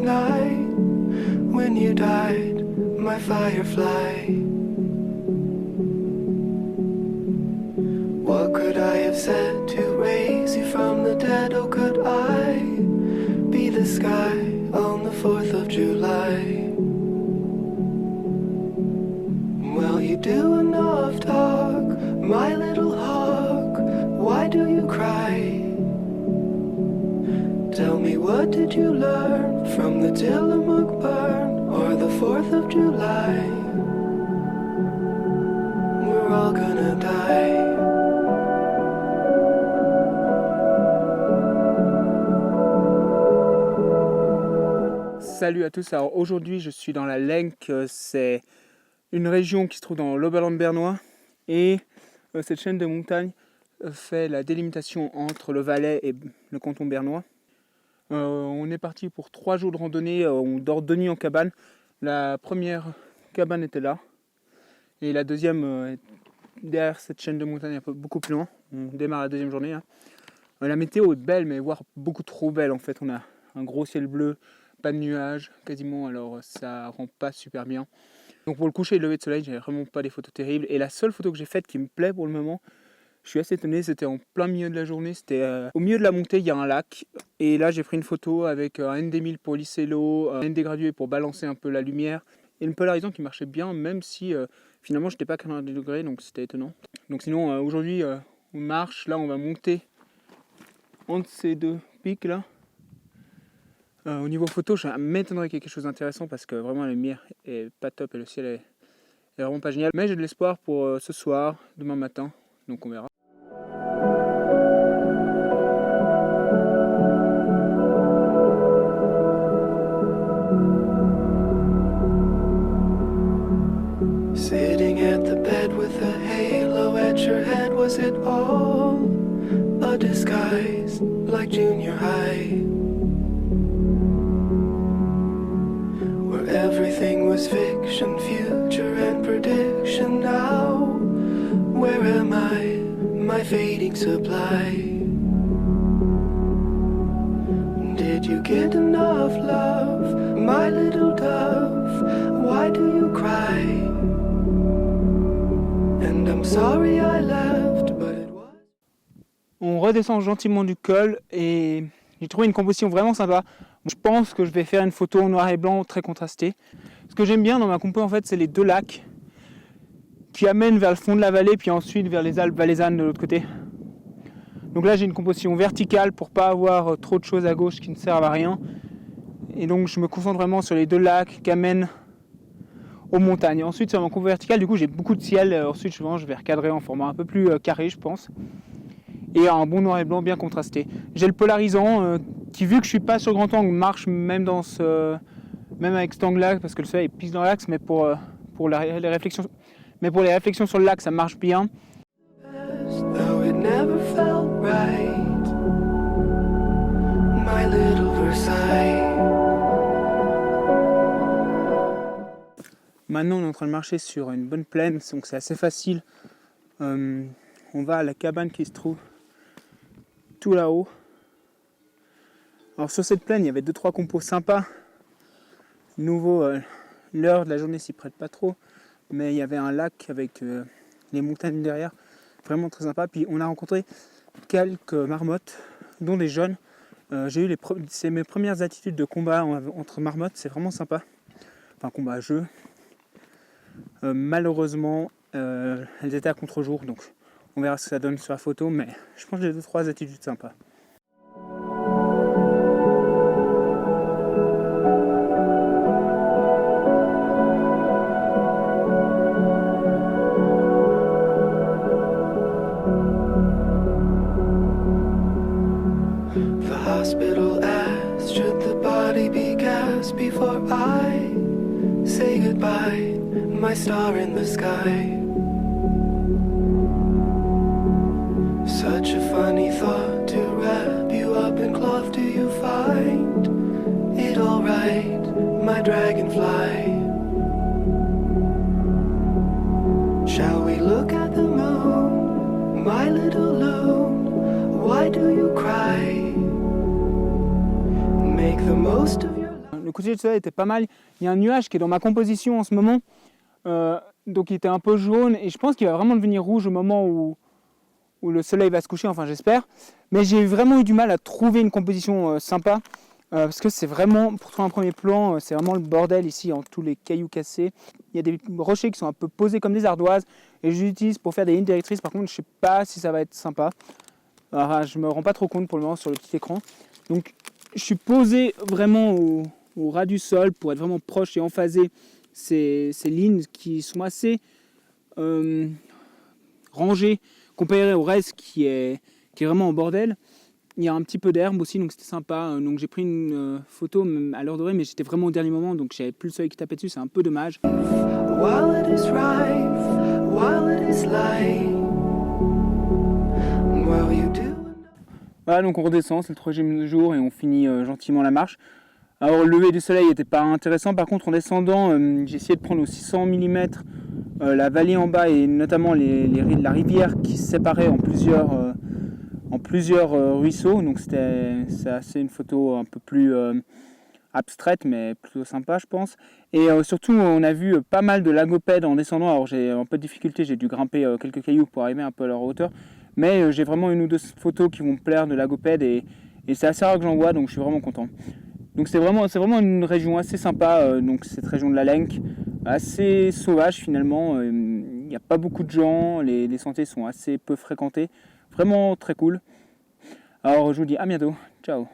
night when you died, my firefly. What could I have said to raise you from the dead? Oh, could I be the sky on the 4th of July? Well, you do enough talk, my little hawk. Why do you cry? Tell me, what did you learn from the Tillamook burn or the 4th of July? We're all gonna die. Salut à tous, alors aujourd'hui je suis dans la Lenk, c'est une région qui se trouve dans l'Oberland bernois et cette chaîne de montagnes fait la délimitation entre le Valais et le canton bernois. On est parti pour 3 jours de randonnée, on dort 2 nuits en cabane. La première cabane était là et la deuxième est derrière cette chaîne de montagnes un peu beaucoup plus loin. On démarre la deuxième journée. La météo est belle, mais voire beaucoup trop belle en fait. On a un gros ciel bleu, pas de nuages quasiment, alors ça rend pas super bien. Donc pour le coucher et le lever de soleil, j'ai vraiment pas des photos terribles. Et la seule photo que j'ai faite qui me plaît pour le moment, je suis assez étonné, c'était en plein milieu de la journée, c'était au milieu de la montée, il y a un lac. Et là j'ai pris une photo avec un ND1000 pour lisser l'eau, un ND gradué pour balancer un peu la lumière. Et une polarisation qui marchait bien, même si finalement j'étais pas à 90 degrés, donc c'était étonnant. Donc sinon aujourd'hui on marche, là on va monter entre ces deux pics là. Au niveau photo, je m'étonnerais qu'il y ait quelque chose d'intéressant parce que vraiment la lumière est pas top et le ciel est vraiment pas génial. Mais j'ai de l'espoir pour ce soir, demain matin, donc on verra. Sitting at the bed with a halo at your head, was it all a disguise like junior high? Everything was fiction, future and prediction. Now, where am I, my fading supply? Did you get enough love, my little dove? Why do you cry? And I'm sorry I left, but it was... On redescend gentiment du col et j'ai trouvé une composition vraiment sympa. Je pense que je vais faire une photo en noir et blanc très contrastée. Ce que j'aime bien dans ma compo en fait, c'est les deux lacs qui amènent vers le fond de la vallée puis ensuite vers les Alpes valaisannes de l'autre côté. Donc là j'ai une composition verticale pour pas avoir trop de choses à gauche qui ne servent à rien. Et donc je me concentre vraiment sur les deux lacs qui amènent aux montagnes. Et ensuite sur ma compo verticale, du coup j'ai beaucoup de ciel. Ensuite je vais recadrer en format un peu plus carré je pense. Et un bon noir et blanc bien contrasté. J'ai le polarisant qui, vu que je suis pas sur grand angle, marche même même avec cet angle-là parce que le soleil pisse dans l'axe, mais pour les réflexions, sur le lac ça marche bien. Maintenant on est en train de marcher sur une bonne plaine, donc c'est assez facile. On va à la cabane qui se trouve tout là-haut. Alors sur cette plaine, il y avait 2-3 compos sympas. Nouveau, l'heure de la journée s'y prête pas trop, mais il y avait un lac avec les montagnes derrière, vraiment très sympa. Puis on a rencontré quelques marmottes, dont des jeunes. J'ai eu c'est mes premières attitudes de combat entre marmottes, c'est vraiment sympa. Enfin combat à jeu. Malheureusement, elles étaient à contre-jour, donc on verra ce que ça donne sur la photo, mais je pense que j'ai 2-3 attitudes sympas. The hospital asked, should the body be cast before I say goodbye, my star in the sky? Such a funny thought to wrap you up in cloth. Do you find it alright, my dragonfly? Shall we look at the moon, my little loon? Why do you cry? Make the most of your life. coucher de soleil était pas mal. Il y a un nuage qui est dans ma composition en ce moment, donc il était un peu jaune et je pense qu'il va vraiment devenir rouge au moment où le soleil va se coucher, enfin j'espère. Mais j'ai vraiment eu du mal à trouver une composition sympa, parce que c'est vraiment, pour trouver un premier plan, c'est vraiment le bordel ici, en tous les cailloux cassés. Il y a des rochers qui sont un peu posés comme des ardoises, et je les utilise pour faire des lignes directrices. Par contre, je ne sais pas si ça va être sympa. Alors, je ne me rends pas trop compte pour le moment sur le petit écran. Donc, je suis posé vraiment au ras du sol pour être vraiment proche et emphaser ces lignes qui sont assez rangées comparé au reste qui est vraiment en bordel. Il y a un petit peu d'herbe aussi, donc c'était sympa. Donc j'ai pris une photo à l'heure dorée, mais j'étais vraiment au dernier moment, donc j'avais plus le soleil qui tapait dessus, c'est un peu dommage. While it is rife, while it is light, while you do. Voilà, donc on redescend, c'est le troisième jour et on finit gentiment la marche. Alors le lever du soleil n'était pas intéressant, par contre en descendant, j'ai essayé de prendre au 600 mm la vallée en bas et notamment la rivière qui se séparait en plusieurs ruisseaux. Donc c'est assez une photo un peu plus abstraite mais plutôt sympa je pense. Et surtout on a vu pas mal de lagopèdes en descendant. Alors j'ai un peu de difficulté, j'ai dû grimper quelques cailloux pour arriver un peu à leur hauteur. Mais j'ai vraiment une ou deux photos qui vont me plaire de lagopèdes et c'est assez rare que j'en vois, donc je suis vraiment content. Donc c'est vraiment une région assez sympa, donc cette région de la Lenk, assez sauvage finalement. Il n'y a pas beaucoup de gens, les sentiers sont assez peu fréquentés, vraiment très cool. Alors je vous dis à bientôt, ciao.